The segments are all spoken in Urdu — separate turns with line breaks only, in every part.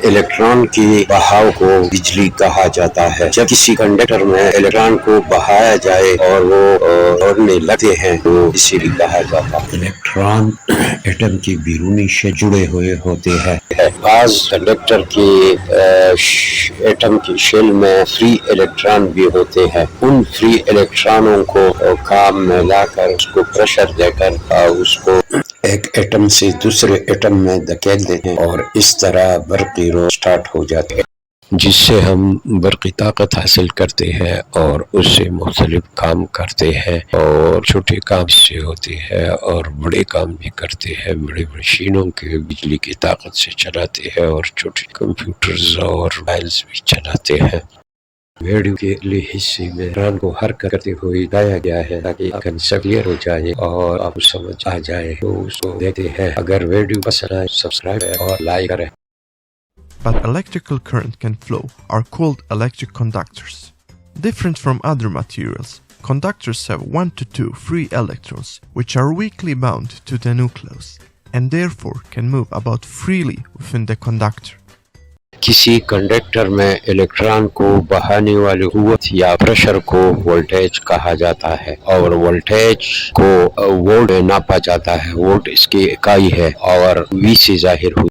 الیکٹران کی بہاؤ کو بجلی کہا جاتا ہے۔ جب کسی کنڈکٹر میں الیکٹران کو بہایا جائے اور وہ دوڑنے لگتے ہیں تو اسی لیے کہا جاتا ہے۔ الیکٹران ایٹم کی بیرونی سے جڑے ہوئے ہوتے ہیں۔ بعض کنڈکٹر کی ایٹم کی شیل میں فری الیکٹران بھی ہوتے ہیں۔ ان فری الیکٹرانوں کو کام میں لا کر اس کو پریشر دے کر اس کو ایک ایٹم سے دوسرے ایٹم میں دھکیل دیتے ہیں اور اس طرح برقی رو سٹارٹ ہو جاتے ہیں، جس سے ہم برقی طاقت حاصل کرتے ہیں اور اس سے مختلف کام کرتے ہیں، اور چھوٹے کام سے ہوتے ہیں اور بڑے کام بھی کرتے ہیں۔ بڑے مشینوں کے بجلی کی طاقت سے چلاتے ہیں اور چھوٹے کمپیوٹرز اور موبائلز بھی چلاتے ہیں۔ ویڈیو کے اگلے حصے میں الیکٹران کو حرکت کرتے ہوئے دکھایا گیا ہے تاکہ آپ کنسیپٹ کلیئر ہو جائے اور آپ کو سمجھ آ جائے، تو اس کو دیکھتے ہیں۔ اگر ویڈیو پسند آئے سبسکرائب اور لائک کریں۔
But electrical current can flow are called electric conductors. Different from other materials, conductors have 1 to 2 free electrons which are weakly bound to the nucleus and therefore can move about freely within the conductor.
کسی کنڈکٹر میں الیکٹران کو بہانے والی قوت یا پریشر کو وولٹیج کہا جاتا ہے، اور وولٹیج کو وولٹ ناپا جاتا ہے۔ وولٹ اس کی اکائی ہے اور وی سے ظاہر ہوئی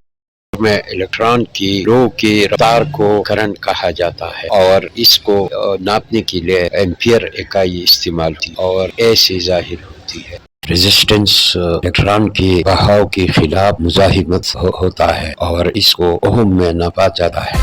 میں الیکٹران کی رو کی رفتار کو کرنٹ کہا جاتا ہے، اور اس کو ناپنے کے لیے ایمپیئر اکائی استعمال ہوتی اور اے سے ظاہر ہوتی ہے۔ ریزسٹنس الیکٹران کی بہاؤ کے خلاف مزاحمت ہوتا ہے اور اس کو اوہم میں ناپا جاتا ہے۔